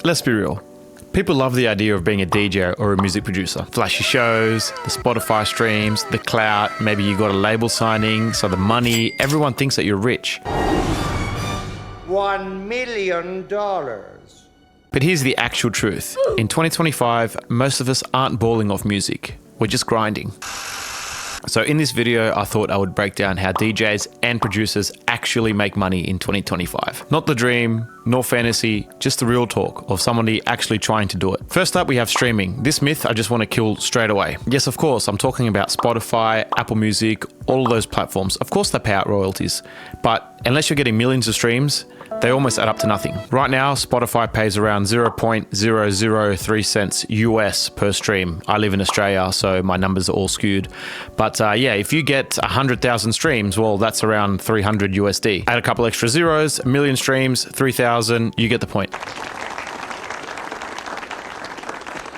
Let's be real. People love the idea of being a DJ or a music producer. Flashy shows, the Spotify streams, the clout, maybe you got a label signing, so the money, everyone thinks that you're rich. $1 million. But here's the actual truth. In 2025, most of us aren't balling off music. We're just grinding. So in this video, I thought I would break down how DJs and producers actually make money in 2025. Not the dream, nor fantasy, just the real talk of somebody actually trying to do it. First up, we have streaming. This myth I just want to kill straight away. Yes, of course, I'm talking about Spotify, Apple Music, all of those platforms. Of course, they pay out royalties, but unless you're getting millions of streams, they almost add up to nothing. Right now, Spotify pays around 0.003 cents US per stream. I live in Australia, so my numbers are all skewed. But yeah, if you get 100,000 streams, well, that's around 300 USD. Add a couple extra zeros, a million streams, 3,000, you get the point.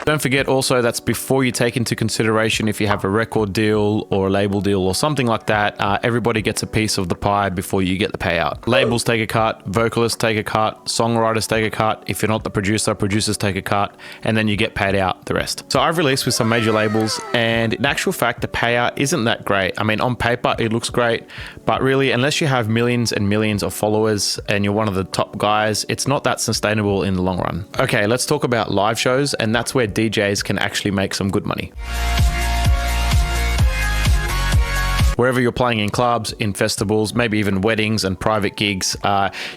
Don't forget also that's before you take into consideration if you have a record deal or a label deal or something like that. Everybody gets a piece of the pie before you get the payout. Labels take a cut, vocalists take a cut, songwriters take a cut. If you're not the producer, producers take a cut, and then you get paid out the rest. So I've released with some major labels, and in actual fact, the payout isn't that great. I mean, on paper, it looks great, but really, unless you have millions and millions of followers and you're one of the top guys, it's not that sustainable in the long run. Okay, let's talk about live shows, and that's where DJs can actually make some good money. Wherever you're playing in clubs, in festivals, maybe even weddings and private gigs,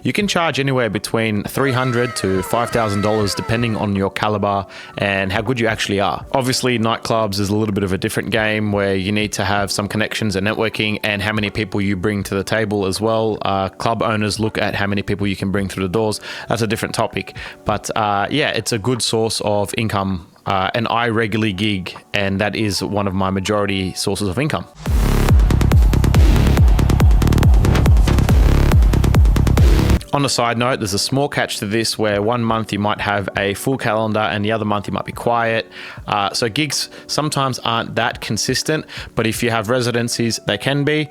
you can charge anywhere between $300 to $5,000 depending on your caliber and how good you actually are. Obviously, nightclubs is a little bit of a different game where you need to have some connections and networking and how many people you bring to the table as well. Club owners look at how many people you can bring through the doors. That's a different topic. But yeah, it's a good source of income. And I regularly gig, and that is one of my majority sources of income. On a side note, there's a small catch to this where one month you might have a full calendar and the other month you might be quiet. So gigs sometimes aren't that consistent, but if you have residencies, they can be.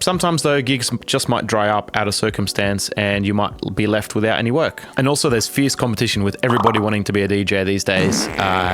Sometimes though, gigs just might dry up out of circumstance and you might be left without any work. And also there's fierce competition with everybody wanting to be a DJ these days.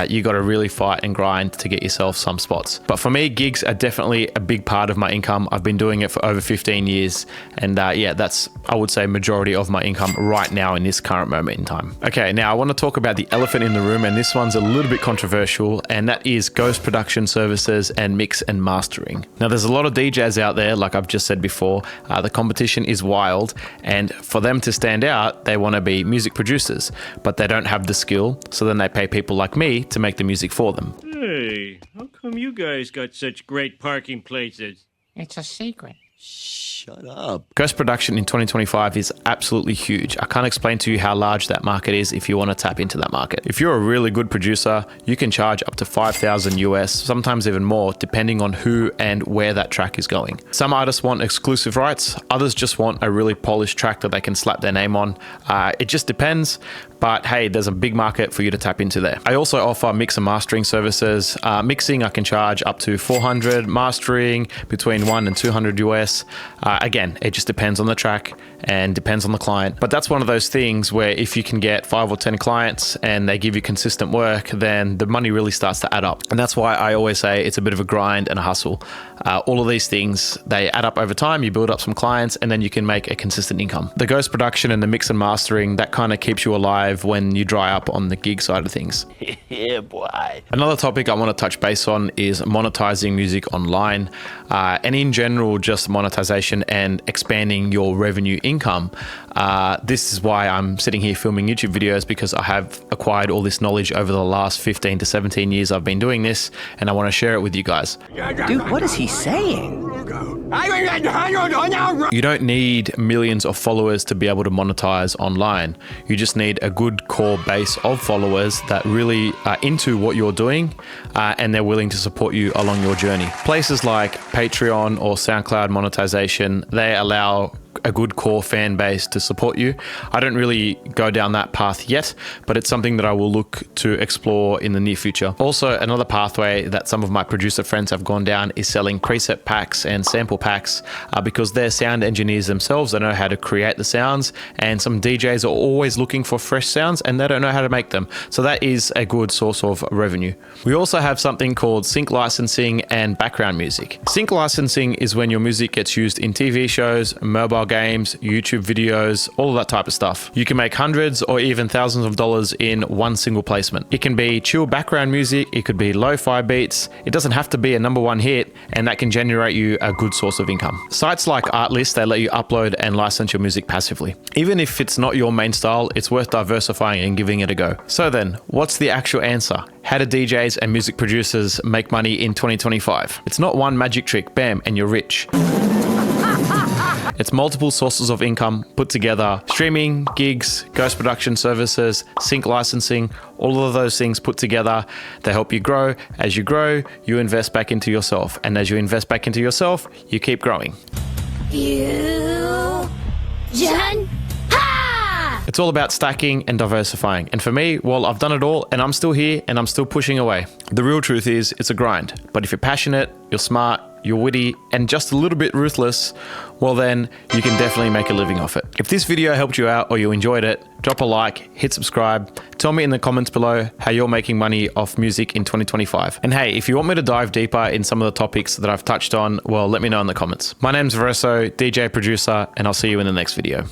You got to really fight and grind to get yourself some spots. But for me, gigs are definitely a big part of my income. I've been doing it for over 15 years. And yeah, that's, I would say, majority of my income right now in this current moment in time. Okay, now I want to talk about the elephant in the room, and this one's a little bit controversial, and that is ghost production services and mix and mastering. Now there's a lot of DJs out there, like I've just said before, the competition is wild, and for them to stand out, they want to be music producers, but they don't have the skill, so then they pay people like me to make the music for them. Hey, how come you guys got such great parking places? It's a secret. Shut up. Ghost production in 2025 is absolutely huge. I can't explain to you how large that market is if you want to tap into that market. If you're a really good producer, you can charge up to 5,000 US, sometimes even more, depending on who and where that track is going. Some artists want exclusive rights, others just want a really polished track that they can slap their name on. It just depends. But hey, there's a big market for you to tap into there. I also offer mix and mastering services. Mixing, I can charge up to 400, mastering between 1 and 200 US. Again, it just depends on the track and depends on the client. But that's one of those things where if you can get 5 or 10 clients and they give you consistent work, then the money really starts to add up. And that's why I always say it's a bit of a grind and a hustle. All of these things, they add up over time, you build up some clients, and then you can make a consistent income. The ghost production and the mix and mastering, that kind of keeps you alive when you dry up on the gig side of things. Yeah, boy. Another topic I want to touch base on is monetizing music online, and in general, just monetization and expanding your revenue income. This is why I'm sitting here filming YouTube videos, because I have acquired all this knowledge over the last 15 to 17 years I've been doing this, and I want to share it with you guys. Dude, what is he saying? You don't need millions of followers to be able to monetize online. You just need a good core base of followers that really are into what you're doing, and they're willing to support you along your journey. Places like Patreon or SoundCloud monetization, they allow a good core fan base to support you. I don't really go down that path yet, but it's something that I will look to explore in the near future. Also, another pathway that some of my producer friends have gone down is selling preset packs and sample packs because they're sound engineers themselves. They know how to create the sounds, and some DJs are always looking for fresh sounds and they don't know how to make them. So that is a good source of revenue. We also have something called sync licensing and background music. Sync licensing is when your music gets used in TV shows, mobile games, YouTube videos, all of that type of stuff. You can make hundreds or even thousands of dollars in one single placement. It can be chill background music, it could be lo-fi beats. It doesn't have to be a #1 hit, and that can generate you a good source of income. Sites like Artlist, they let you upload and license your music passively. Even if it's not your main style, it's worth diversifying and giving it a go. So then, what's the actual answer? How do DJs and music producers make money in 2025? It's not one magic trick, bam, and you're rich. It's multiple sources of income put together: streaming, gigs, ghost production services, sync licensing, all of those things put together. They help you grow. As you grow, you invest back into yourself. And as you invest back into yourself, you keep growing. It's all about stacking and diversifying. And for me, well, I've done it all and I'm still here and I'm still pushing away. The real truth is it's a grind. But if you're passionate, you're smart, you're witty, and just a little bit ruthless, well then you can definitely make a living off it. If this video helped you out or you enjoyed it, drop a like, hit subscribe, tell me in the comments below how you're making money off music in 2025. And hey, if you want me to dive deeper in some of the topics that I've touched on, well, let me know in the comments. My name's Vareso, DJ producer, and I'll see you in the next video.